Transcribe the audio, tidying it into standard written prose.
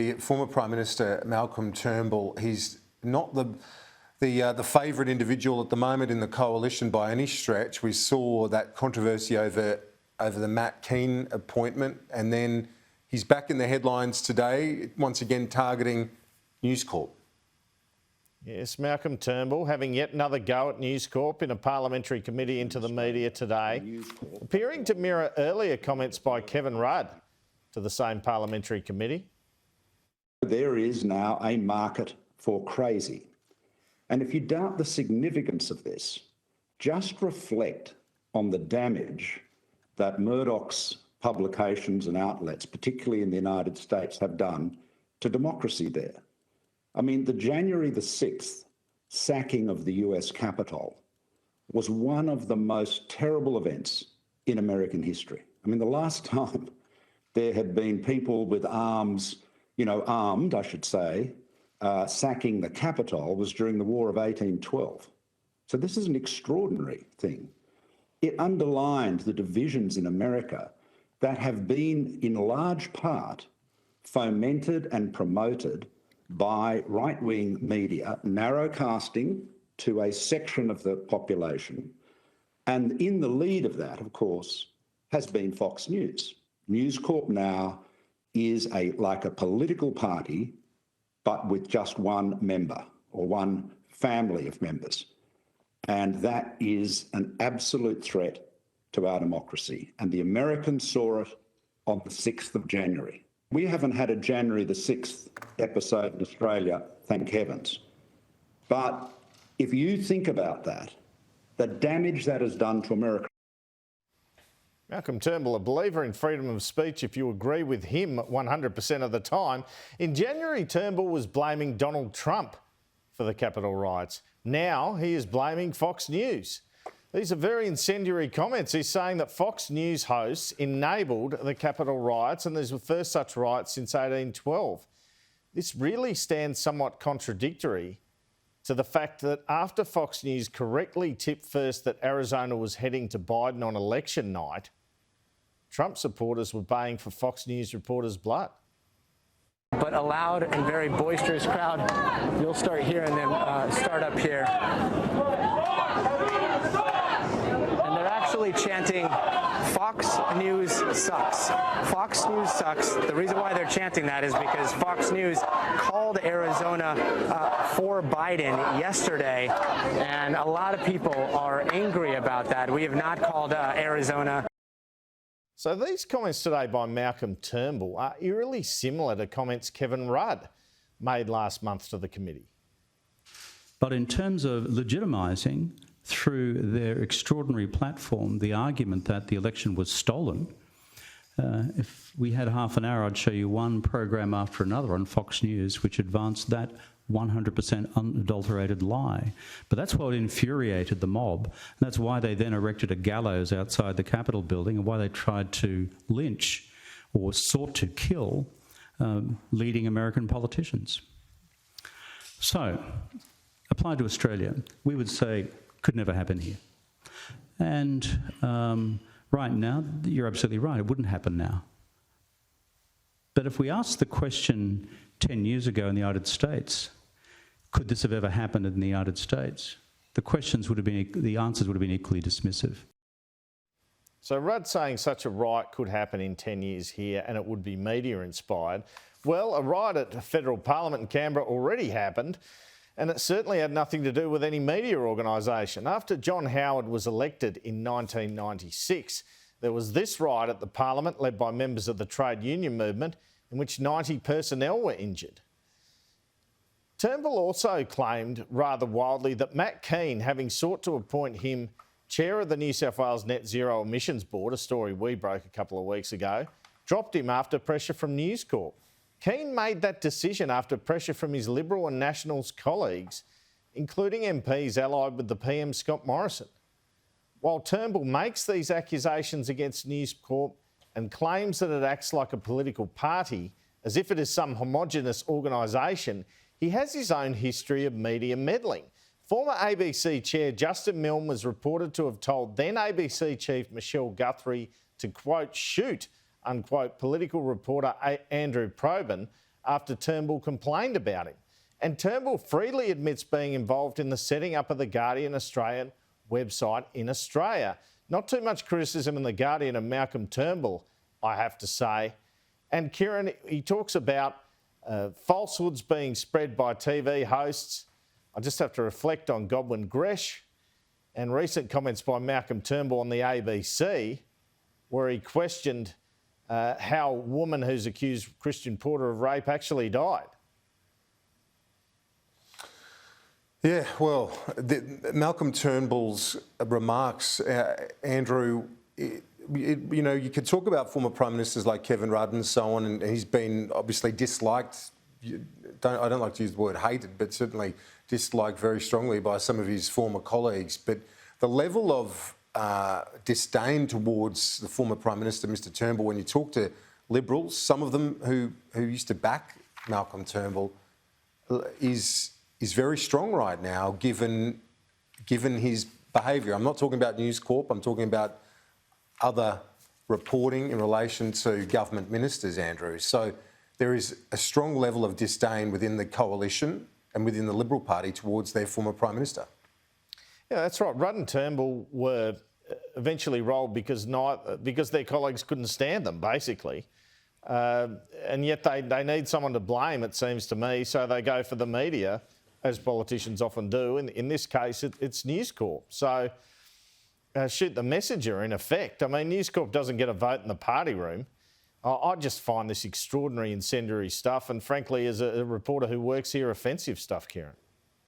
The former Prime Minister Malcolm Turnbull, he's not the favourite individual at the moment in the coalition by any stretch. We saw that controversy over the Matt Keane appointment, and then he's back in the headlines today, once again targeting News Corp. Yes, Malcolm Turnbull having yet another go at News Corp in a parliamentary committee into the media today, appearing to mirror earlier comments by Kevin Rudd to the same parliamentary committee. There is now a market for crazy. And if you doubt the significance of this, just reflect on the damage that Murdoch's publications and outlets, particularly in the United States, have done to democracy there. I mean, the January the 6th sacking of the US Capitol was one of the most terrible events in American history. I mean, the last time there had been people with arms, armed, I should say, sacking the Capitol was during the War of 1812. So this is an extraordinary thing. It underlined the divisions in America that have been in large part fomented and promoted by right-wing media, narrowcasting to a section of the population. And in the lead of that, of course, has been Fox News. News Corp now is like a political party, but with just one member or one family of members. And that is an absolute threat to our democracy. And the Americans saw it on the 6th of January. We haven't had a January the 6th episode in Australia, thank heavens. But if you think about that, the damage that has done to America. Malcolm Turnbull, a believer in freedom of speech, if you agree with him 100% of the time. In January, Turnbull was blaming Donald Trump for the Capitol riots. Now he is blaming Fox News. These are very incendiary comments. He's saying that Fox News hosts enabled the Capitol riots, and there's the first such riot since 1812. This really stands somewhat contradictory to the fact that after Fox News correctly tipped first that Arizona was heading to Biden on election night, Trump supporters were baying for Fox News reporters' blood. But a loud and very boisterous crowd. You'll start hearing them start up here. And they're actually chanting, Fox News sucks. Fox News sucks. The reason why they're chanting that is because Fox News called Arizona for Biden yesterday, and a lot of people are angry about that. We have not called Arizona. So these comments today by Malcolm Turnbull are eerily similar to comments Kevin Rudd made last month to the committee. But in terms of legitimising through their extraordinary platform the argument that the election was stolen, if we had half an hour, I'd show you one program after another on Fox News which advanced that 100% unadulterated lie. But that's what infuriated the mob. And that's why they then erected a gallows outside the Capitol building, and why they tried to lynch or sought to kill leading American politicians. So, applied to Australia, we would say could never happen here. And right now, you're absolutely right, it wouldn't happen now. But if we asked the question 10 years ago in the United States, could this have ever happened in the United States? The answers would have been equally dismissive. So Rudd saying such a riot could happen in 10 years here and it would be media inspired. Well, a riot at federal parliament in Canberra already happened, and it certainly had nothing to do with any media organisation. After John Howard was elected in 1996, there was this riot at the parliament led by members of the trade union movement in which 90 personnel were injured. Turnbull also claimed, rather wildly, that Matt Keane, having sought to appoint him chair of the New South Wales Net Zero Emissions Board, a story we broke a couple of weeks ago, dropped him after pressure from News Corp. Keane made that decision after pressure from his Liberal and Nationals colleagues, including MPs allied with the PM Scott Morrison. While Turnbull makes these accusations against News Corp and claims that it acts like a political party, as if it is some homogenous organisation, he has his own history of media meddling. Former ABC chair Justin Milne was reported to have told then ABC chief Michelle Guthrie to, quote, shoot, unquote, political reporter Andrew Clennell after Turnbull complained about him. And Turnbull freely admits being involved in the setting up of the Guardian Australian website in Australia. Not too much criticism in the Guardian of Malcolm Turnbull, I have to say. And Kieran, he talks about falsehoods being spread by TV hosts. I just have to reflect on Godwin Gresh and recent comments by Malcolm Turnbull on the ABC, where he questioned how a woman who's accused Christian Porter of rape actually died. Yeah, well, Malcolm Turnbull's remarks, Andrew, you know, you could talk about former Prime Ministers like Kevin Rudd and so on, and he's been obviously disliked. I don't like to use the word hated, but certainly disliked very strongly by some of his former colleagues. But the level of disdain towards the former Prime Minister, Mr Turnbull, when you talk to Liberals, some of them who used to back Malcolm Turnbull, is very strong right now, given his behaviour. I'm not talking about News Corp, I'm talking about other reporting in relation to government ministers, Andrew. So there is a strong level of disdain within the coalition and within the Liberal Party towards their former Prime Minister. Yeah, that's right. Rudd and Turnbull were eventually rolled because their colleagues couldn't stand them, basically. And yet they need someone to blame, it seems to me, so they go for the media, as politicians often do. In this case, it's News Corp. So shoot the messenger, in effect. I mean, News Corp doesn't get a vote in the party room. I just find this extraordinary incendiary stuff, and frankly, as a reporter who works here, offensive stuff, Kieran.